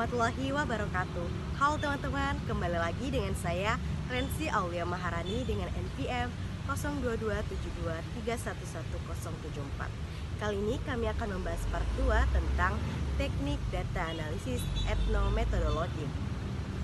warahmatullahi wabarakatuh. Halo teman-teman, kembali lagi dengan saya Rensi Aulia Maharani dengan NPM 0272311074. Kali ini kami akan membahas part 2 tentang teknik data analisis etnometodologi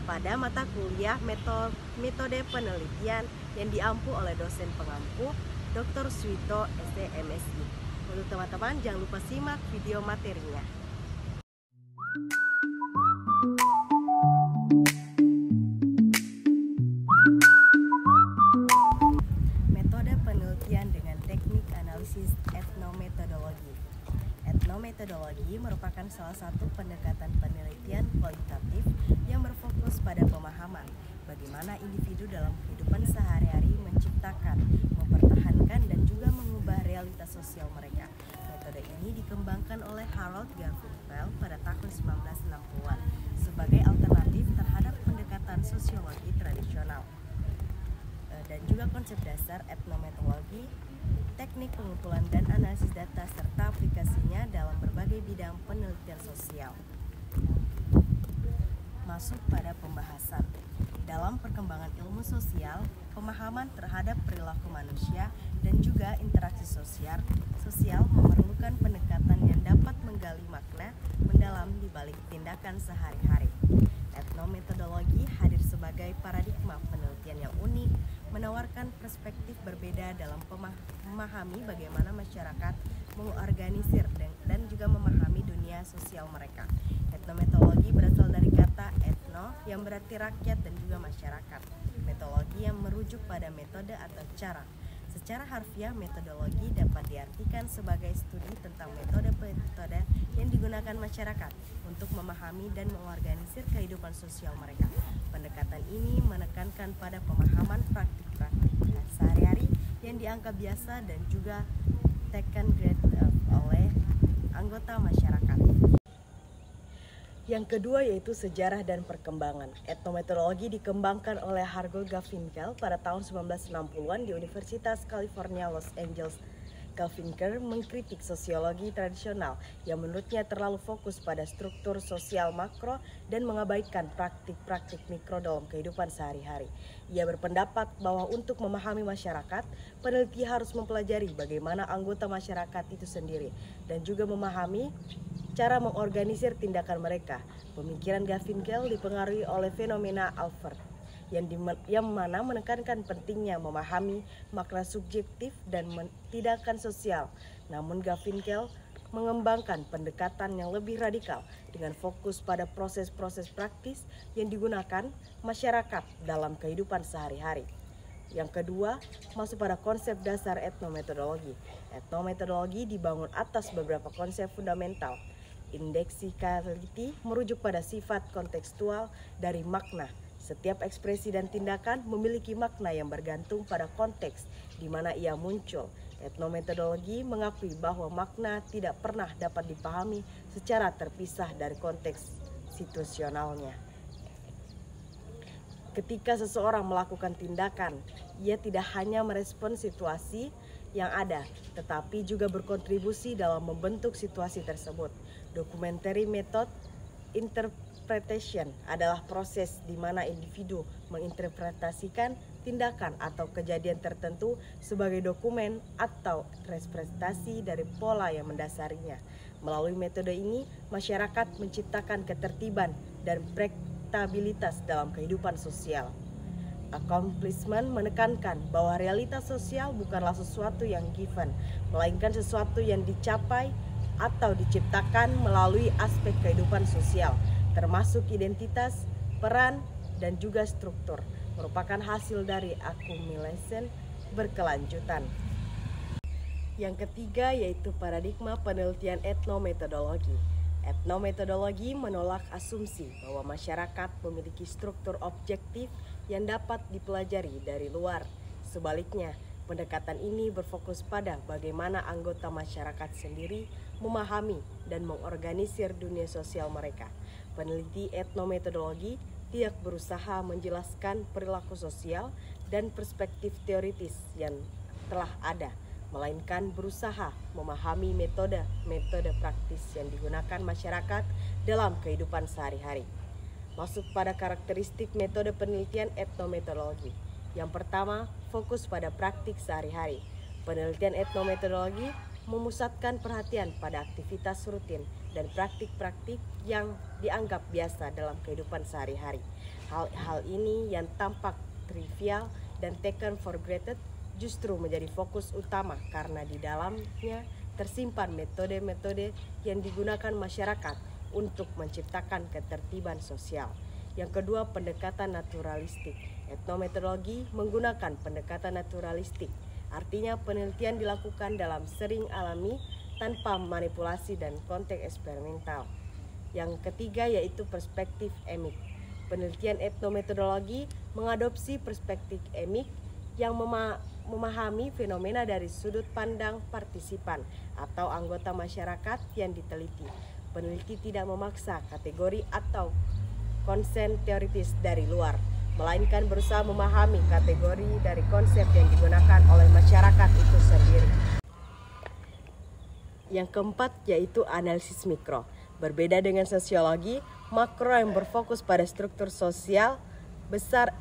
pada mata kuliah metode penelitian yang diampu oleh dosen pengampu Dr. Suito STMSI. Untuk teman-teman jangan lupa simak video materinya. Metode penelitian dengan teknik analisis etnometodologi. Etnometodologi merupakan salah satu pendekatan penelitian kualitatif yang berfokus pada pemahaman bagaimana individu dalam kehidupan sehari-hari menciptakan, mempertahankan, dan juga mengubah realitas sosial mereka. Metode ini dikembangkan oleh Harold Garfinkel pada tahun 1960-an sebagai alternatif terhadap pendekatan sosiologi tradisional. Dan juga konsep dasar etnometodologi, teknik pengumpulan dan analisis data serta aplikasinya dalam berbagai bidang penelitian sosial. Masuk pada pembahasan. Dalam perkembangan ilmu sosial, pemahaman terhadap perilaku manusia dan juga interaksi sosial memerlukan pendekatan yang dapat menggali makna mendalam di balik tindakan sehari-hari. Etnometodologi hadir sebagai paradigma penelitian yang unik, menawarkan perspektif berbeda dalam memahami bagaimana masyarakat mengorganisir dan juga memahami dunia sosial mereka. Etnometodologi berasal dari kata etno yang berarti rakyat dan juga masyarakat. Metodologi yang merujuk pada metode atau cara. Secara harfiah, metodologi dapat diartikan sebagai studi tentang metode-metode yang digunakan masyarakat untuk memahami dan mengorganisir kehidupan sosial mereka. Pendekatan ini menekankan pada pemahaman praktik-praktik sehari-hari yang dianggap biasa dan juga taken grade oleh anggota masyarakat. Yang kedua yaitu sejarah dan perkembangan. Etnometodologi dikembangkan oleh Harold Garfinkel pada tahun 1960-an di Universitas California Los Angeles. Garfinkel mengkritik sosiologi tradisional yang menurutnya terlalu fokus pada struktur sosial makro dan mengabaikan praktik-praktik mikro dalam kehidupan sehari-hari. Ia berpendapat bahwa untuk memahami masyarakat, peneliti harus mempelajari bagaimana anggota masyarakat itu sendiri dan juga memahami cara mengorganisir tindakan mereka. Pemikiran Garfinkel dipengaruhi oleh fenomena Alford yang mana menekankan pentingnya memahami makna subjektif dan tindakan sosial. Namun Garfinkel mengembangkan pendekatan yang lebih radikal dengan fokus pada proses-proses praktis yang digunakan masyarakat dalam kehidupan sehari-hari. Yang kedua, masuk pada konsep dasar etnometodologi. Etnometodologi dibangun atas beberapa konsep fundamental. Indexicality merujuk pada sifat kontekstual dari makna. Setiap ekspresi dan tindakan memiliki makna yang bergantung pada konteks di mana ia muncul. Etnometodologi mengakui bahwa makna tidak pernah dapat dipahami secara terpisah dari konteks situasionalnya. Ketika seseorang melakukan tindakan, ia tidak hanya merespon situasi yang ada, tetapi juga berkontribusi dalam membentuk situasi tersebut. Documentary method interpretation adalah proses di mana individu menginterpretasikan tindakan atau kejadian tertentu sebagai dokumen atau representasi dari pola yang mendasarinya. Melalui metode ini, masyarakat menciptakan ketertiban dan predictabilitas dalam kehidupan sosial. Accomplishment menekankan bahwa realitas sosial bukanlah sesuatu yang given, melainkan sesuatu yang dicapai atau diciptakan melalui aspek kehidupan sosial, termasuk identitas, peran, dan juga struktur, merupakan hasil dari accumulation berkelanjutan. Yang ketiga yaitu paradigma penelitian etnometodologi. Etnometodologi menolak asumsi bahwa masyarakat memiliki struktur objektif yang dapat dipelajari dari luar. Sebaliknya, pendekatan ini berfokus pada bagaimana anggota masyarakat sendiri memahami dan mengorganisir dunia sosial mereka. Peneliti etnometodologi tidak berusaha menjelaskan perilaku sosial dan perspektif teoritis yang telah ada, melainkan berusaha memahami metode praktis yang digunakan masyarakat dalam kehidupan sehari-hari. Masuk pada karakteristik metode penelitian etnometodologi. Yang pertama, fokus pada praktik sehari-hari. Penelitian etnometodologi memusatkan perhatian pada aktivitas rutin dan praktik-praktik yang dianggap biasa dalam kehidupan sehari-hari. Hal ini yang tampak trivial dan taken for granted justru menjadi fokus utama karena di dalamnya tersimpan metode-metode yang digunakan masyarakat untuk menciptakan ketertiban sosial. Yang kedua, pendekatan naturalistik. Etnometodologi menggunakan pendekatan naturalistik. Artinya penelitian dilakukan dalam sering alami tanpa manipulasi dan konteks eksperimental. Yang ketiga yaitu perspektif emik. Penelitian etnometodologi mengadopsi perspektif emik yang memahami fenomena dari sudut pandang partisipan atau anggota masyarakat yang diteliti. Peneliti tidak memaksa kategori atau konsen teoritis dari luar, melainkan berusaha memahami kategori dari konsep yang digunakan oleh masyarakat itu sendiri. Yang keempat yaitu analisis mikro. Berbeda dengan sosiologi, makro yang berfokus pada struktur sosial besar,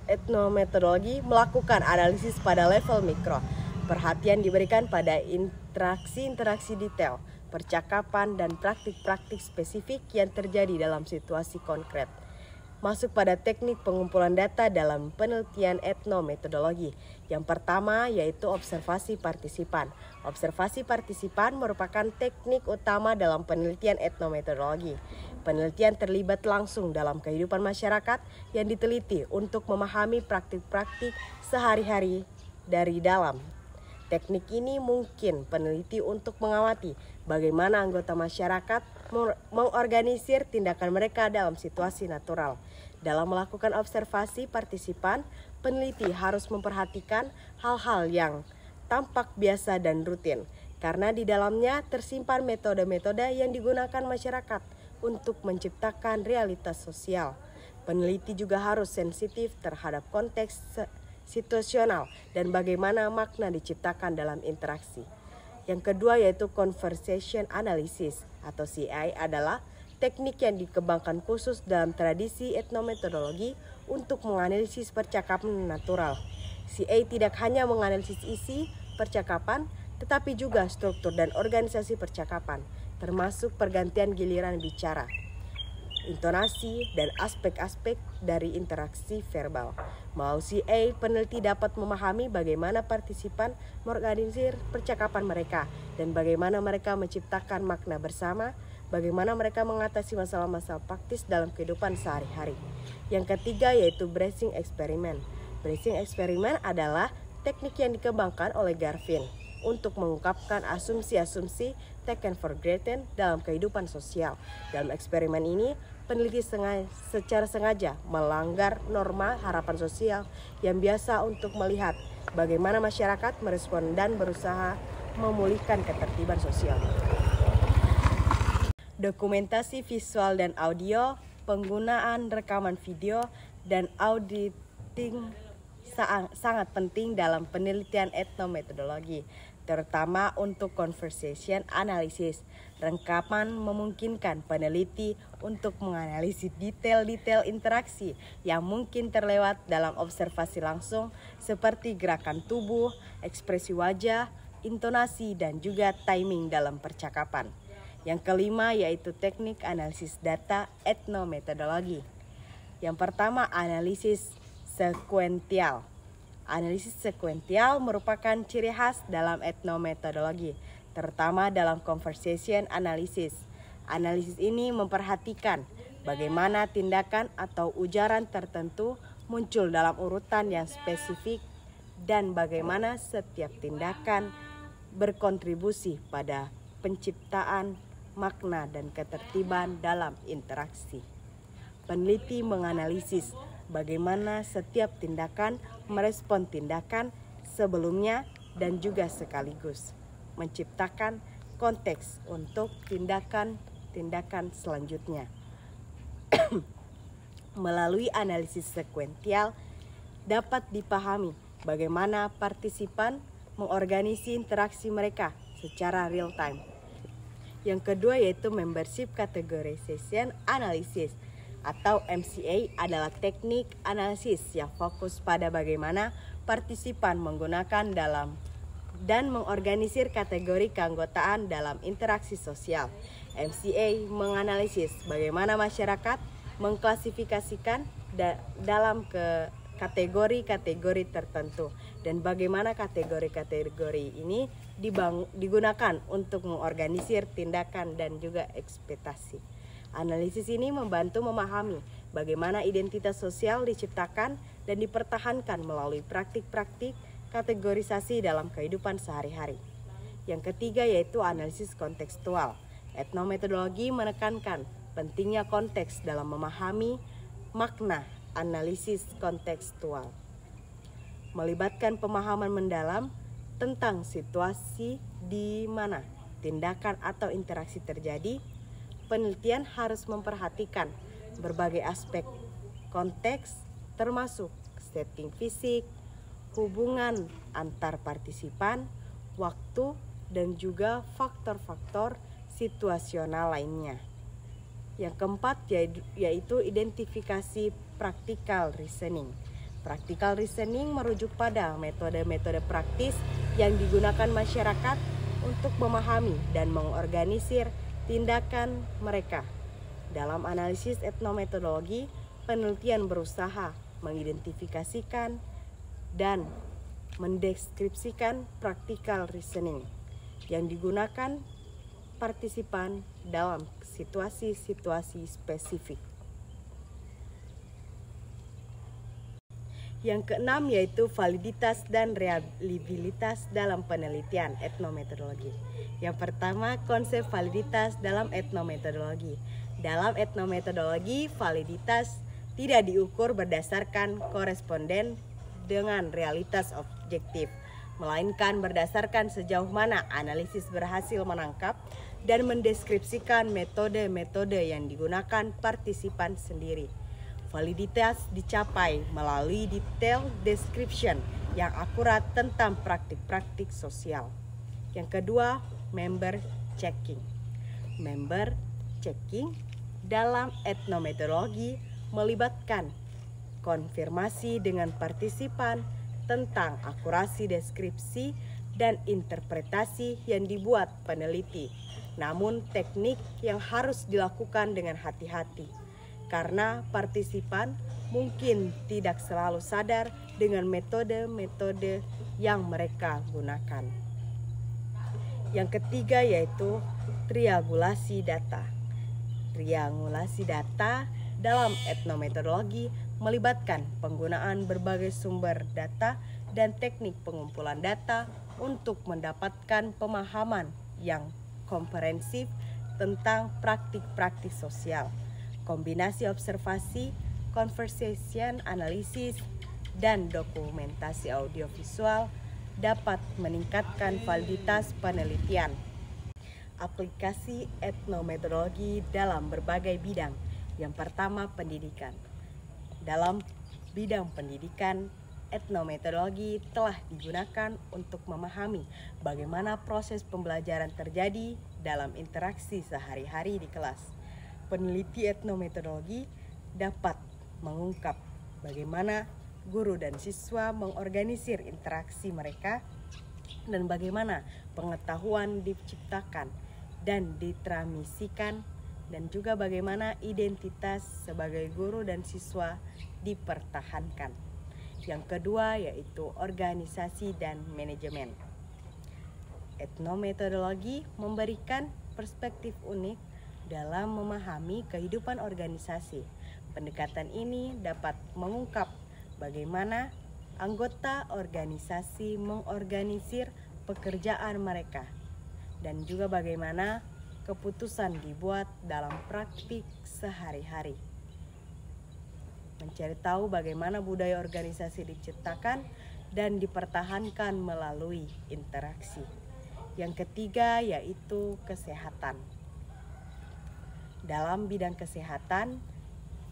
etnometodologi melakukan analisis pada level mikro. Perhatian diberikan pada interaksi-interaksi detail, percakapan, dan praktik-praktik spesifik yang terjadi dalam situasi konkret. Masuk pada teknik pengumpulan data dalam penelitian etnometodologi. Yang pertama yaitu observasi partisipan. Observasi partisipan merupakan teknik utama dalam penelitian etnometodologi. Penelitian terlibat langsung dalam kehidupan masyarakat yang diteliti untuk memahami praktik-praktik sehari-hari dari dalam. Teknik ini mungkin peneliti untuk mengamati bagaimana anggota masyarakat mengorganisir tindakan mereka dalam situasi natural. Dalam melakukan observasi partisipan, peneliti harus memperhatikan hal-hal yang tampak biasa dan rutin, karena di dalamnya tersimpan metode-metode yang digunakan masyarakat untuk menciptakan realitas sosial. Peneliti juga harus sensitif terhadap konteks situasional dan bagaimana makna diciptakan dalam interaksi. Yang kedua yaitu conversation analysis atau CI adalah teknik yang dikembangkan khusus dalam tradisi etnometodologi untuk menganalisis percakapan natural. CA tidak hanya menganalisis isi percakapan, tetapi juga struktur dan organisasi percakapan, termasuk pergantian giliran bicara, intonasi, dan aspek-aspek dari interaksi verbal. Melalui CA, peneliti dapat memahami bagaimana partisipan mengorganisir percakapan mereka dan bagaimana mereka menciptakan makna bersama, bagaimana mereka mengatasi masalah-masalah praktis dalam kehidupan sehari-hari. Yang ketiga yaitu bracing experiment. Bracing experiment adalah teknik yang dikembangkan oleh Garvin untuk mengungkapkan asumsi-asumsi taken for granted dalam kehidupan sosial. Dalam eksperimen ini, peneliti secara sengaja melanggar norma harapan sosial yang biasa untuk melihat bagaimana masyarakat merespon dan berusaha memulihkan ketertiban sosial. Dokumentasi visual dan audio, penggunaan rekaman video, dan auditing sangat penting dalam penelitian etnometodologi, terutama untuk conversation analysis. Rekaman memungkinkan peneliti untuk menganalisis detail-detail interaksi yang mungkin terlewat dalam observasi langsung, seperti gerakan tubuh, ekspresi wajah, intonasi, dan juga timing dalam percakapan. Yang kelima yaitu teknik analisis data etnometodologi. Yang pertama, analisis sekuensial. Analisis sekuensial merupakan ciri khas dalam etnometodologi, terutama dalam conversation analysis. Analisis ini memperhatikan bagaimana tindakan atau ujaran tertentu muncul dalam urutan yang spesifik dan bagaimana setiap tindakan berkontribusi pada penciptaan makna dan ketertiban dalam interaksi. Peneliti menganalisis bagaimana setiap tindakan merespon tindakan sebelumnya dan juga sekaligus menciptakan konteks untuk tindakan-tindakan selanjutnya. Melalui analisis sekuensial dapat dipahami bagaimana partisipan mengorganisasi interaksi mereka secara real time. Yang kedua yaitu Membership Categorization Analysis atau MCA adalah teknik analisis yang fokus pada bagaimana partisipan menggunakan dan mengorganisir kategori keanggotaan dalam interaksi sosial. MCA menganalisis bagaimana masyarakat mengklasifikasikan dalam kategori-kategori tertentu dan bagaimana kategori-kategori ini digunakan untuk mengorganisir tindakan dan juga ekspektasi. Analisis ini membantu memahami bagaimana identitas sosial diciptakan dan dipertahankan melalui praktik-praktik kategorisasi dalam kehidupan sehari-hari. Yang ketiga yaitu analisis kontekstual. Etnometodologi menekankan pentingnya konteks dalam memahami makna analisis kontekstual. Melibatkan pemahaman mendalam tentang situasi di mana tindakan atau interaksi terjadi, penelitian harus memperhatikan berbagai aspek konteks termasuk setting fisik, hubungan antar partisipan, waktu, dan juga faktor-faktor situasional lainnya. Yang keempat yaitu identifikasi practical reasoning. Practical reasoning merujuk pada metode-metode praktis yang digunakan masyarakat untuk memahami dan mengorganisir tindakan mereka. Dalam analisis etnometodologi, penelitian berusaha mengidentifikasikan dan mendeskripsikan practical reasoning yang digunakan partisipan dalam situasi-situasi spesifik. Yang keenam yaitu validitas dan reliabilitas dalam penelitian etnometodologi. Yang pertama, konsep validitas dalam etnometodologi. Dalam etnometodologi, validitas tidak diukur berdasarkan koresponden dengan realitas objektif, melainkan berdasarkan sejauh mana analisis berhasil menangkap dan mendeskripsikan metode-metode yang digunakan partisipan sendiri. Validitas dicapai melalui detail description yang akurat tentang praktik-praktik sosial. Yang kedua, member checking. Member checking dalam etnometodologi melibatkan konfirmasi dengan partisipan tentang akurasi deskripsi dan interpretasi yang dibuat peneliti. Namun teknik yang harus dilakukan dengan hati-hati karena partisipan mungkin tidak selalu sadar dengan metode-metode yang mereka gunakan. Yang ketiga yaitu triangulasi data. Triangulasi data dalam etnometodologi melibatkan penggunaan berbagai sumber data dan teknik pengumpulan data untuk mendapatkan pemahaman yang komprehensif tentang praktik-praktik sosial. Kombinasi observasi, conversation analysis, dan dokumentasi audiovisual dapat meningkatkan validitas penelitian. Aplikasi etnometodologi dalam berbagai bidang. Yang pertama, pendidikan. Dalam bidang pendidikan, etnometodologi telah digunakan untuk memahami bagaimana proses pembelajaran terjadi dalam interaksi sehari-hari di kelas. Peneliti etnometodologi dapat mengungkap bagaimana guru dan siswa mengorganisir interaksi mereka dan bagaimana pengetahuan diciptakan dan ditransmisikan, dan juga bagaimana identitas sebagai guru dan siswa dipertahankan. Yang kedua yaitu organisasi dan manajemen. Etnometodologi memberikan perspektif unik dalam memahami kehidupan organisasi. Pendekatan ini dapat mengungkap bagaimana anggota organisasi mengorganisir pekerjaan mereka dan juga bagaimana keputusan dibuat dalam praktik sehari-hari. Mencari tahu bagaimana budaya organisasi diciptakan dan dipertahankan melalui interaksi. Yang ketiga yaitu kesehatan. Dalam bidang kesehatan,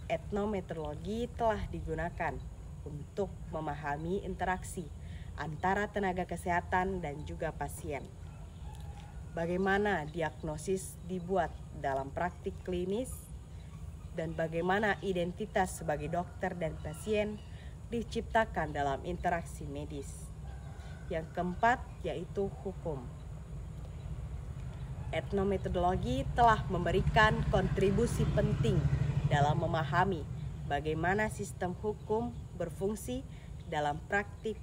etnometodologi telah digunakan untuk memahami interaksi antara tenaga kesehatan dan juga pasien. bagaimana diagnosis dibuat dalam praktik klinis, dan bagaimana identitas sebagai dokter dan pasien diciptakan dalam interaksi medis. Yang keempat yaitu hukum. Etnometodologi telah memberikan kontribusi penting dalam memahami bagaimana sistem hukum berfungsi dalam praktik.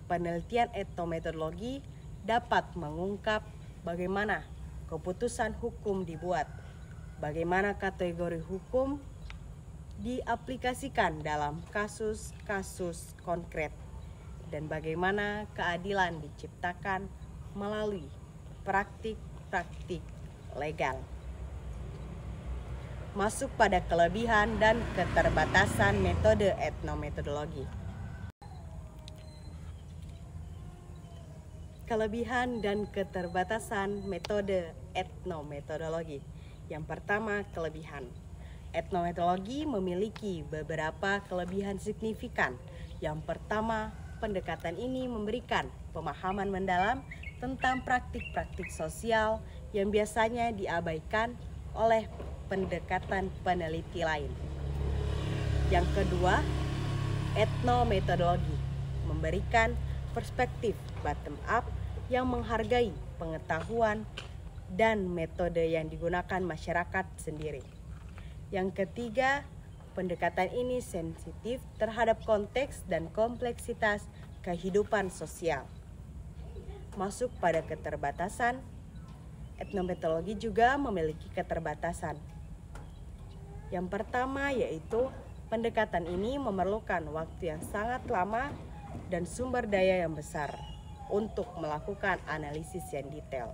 Penelitian etnometodologi dapat mengungkap bagaimana keputusan hukum dibuat, bagaimana kategori hukum diaplikasikan dalam kasus-kasus konkret, dan bagaimana keadilan diciptakan melalui praktik-praktik legal. Masuk pada kelebihan dan keterbatasan metode etnometodologi. Kelebihan dan keterbatasan metode etnometodologi. Yang pertama, kelebihan. Etnometodologi memiliki beberapa kelebihan signifikan. Yang pertama, pendekatan ini memberikan pemahaman mendalam tentang praktik-praktik sosial yang biasanya diabaikan oleh pendekatan peneliti lain. Yang kedua, etnometodologi memberikan perspektif bottom up yang menghargai pengetahuan dan metode yang digunakan masyarakat sendiri. Yang ketiga, pendekatan ini sensitif terhadap konteks dan kompleksitas kehidupan sosial. Masuk pada keterbatasan, etnometodologi juga memiliki keterbatasan. Yang pertama yaitu pendekatan ini memerlukan waktu yang sangat lama dan sumber daya yang besar untuk melakukan analisis yang detail.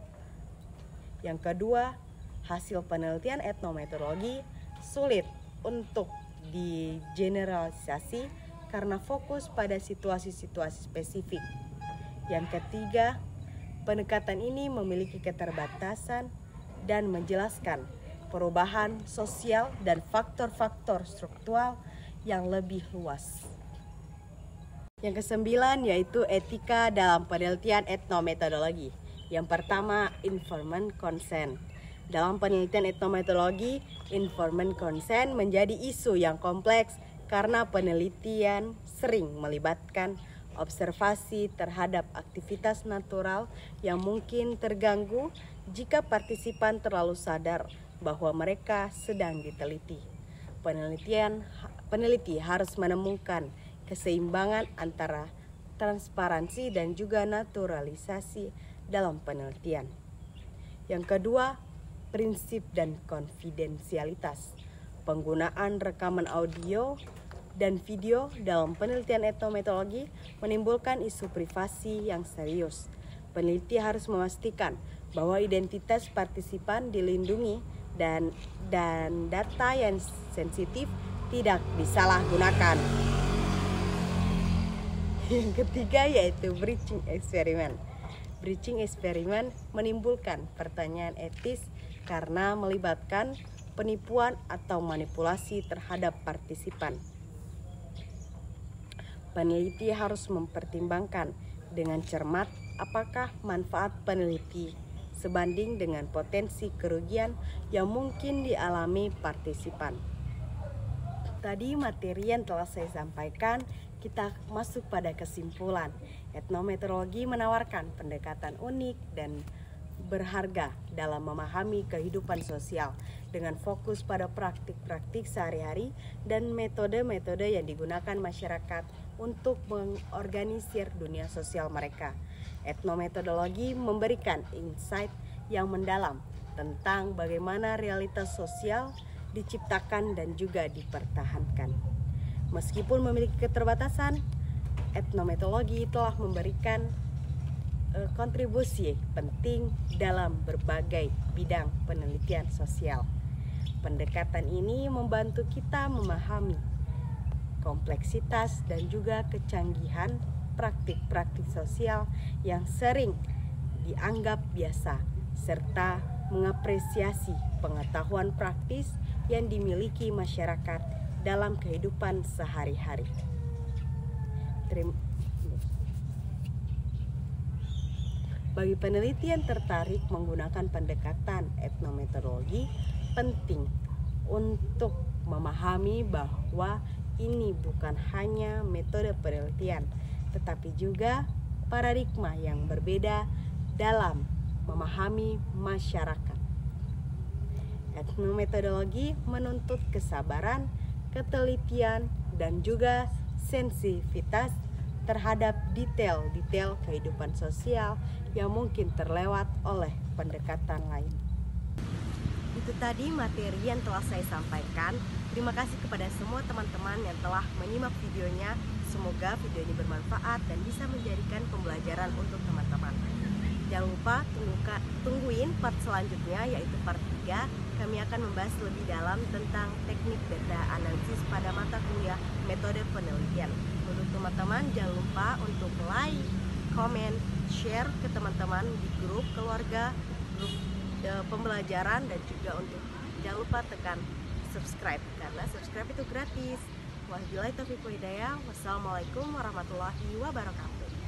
Yang kedua, hasil penelitian etnometodologi sulit untuk digeneralisasi karena fokus pada situasi-situasi spesifik. Yang ketiga, pendekatan ini memiliki keterbatasan dan menjelaskan perubahan sosial dan faktor-faktor struktural yang lebih luas. Yang kesembilan yaitu etika dalam penelitian etnometodologi. Yang pertama, informed consent. Dalam penelitian etnometodologi, informed consent menjadi isu yang kompleks karena penelitian sering melibatkan observasi terhadap aktivitas natural yang mungkin terganggu jika partisipan terlalu sadar bahwa mereka sedang diteliti. Peneliti harus menemukan keseimbangan antara transparansi dan juga naturalisasi dalam penelitian. Yang kedua, prinsip dan konfidensialitas. Penggunaan rekaman audio dan video dalam penelitian etnometodologi menimbulkan isu privasi yang serius. Peneliti harus memastikan bahwa identitas partisipan dilindungi dan data yang sensitif tidak disalahgunakan. Yang ketiga yaitu breaching experiment. Breaching experiment menimbulkan pertanyaan etis karena melibatkan penipuan atau manipulasi terhadap partisipan. Peneliti harus mempertimbangkan dengan cermat apakah manfaat peneliti sebanding dengan potensi kerugian yang mungkin dialami partisipan. Tadi materi yang telah saya sampaikan, kita masuk pada kesimpulan. Etnometodologi menawarkan pendekatan unik dan berharga dalam memahami kehidupan sosial dengan fokus pada praktik-praktik sehari-hari dan metode-metode yang digunakan masyarakat untuk mengorganisir dunia sosial mereka. Etnometodologi memberikan insight yang mendalam tentang bagaimana realitas sosial diciptakan dan juga dipertahankan. Meskipun memiliki keterbatasan, etnometodologi telah memberikan kontribusi penting dalam berbagai bidang penelitian sosial. Pendekatan ini membantu kita memahami kompleksitas dan juga kecanggihan praktik-praktik sosial yang sering dianggap biasa, serta mengapresiasi pengetahuan praktis yang dimiliki masyarakat dalam kehidupan sehari-hari. Bagi peneliti yang tertarik menggunakan pendekatan etnometodologi, penting untuk memahami bahwa ini bukan hanya metode penelitian, tetapi juga paradigma yang berbeda dalam memahami masyarakat. Etnometodologi menuntut kesabaran, ketelitian, dan juga sensitivitas terhadap detail-detail kehidupan sosial yang mungkin terlewat oleh pendekatan lain. Itu tadi materi yang telah saya sampaikan. Terima kasih kepada semua teman-teman yang telah menyimak videonya. Semoga video ini bermanfaat dan bisa menjadikan pembelajaran untuk teman-teman. Jangan lupa tungguin part selanjutnya, yaitu part 3. Kami akan membahas lebih dalam tentang teknik data analisis pada mata kuliah metode penelitian. Untuk teman-teman jangan lupa untuk like, comment, share ke teman-teman di grup keluarga, grup pembelajaran, dan juga untuk jangan lupa tekan subscribe karena subscribe itu gratis. Wabillahi taufiq wal hidayah. Wassalamualaikum warahmatullahi wabarakatuh.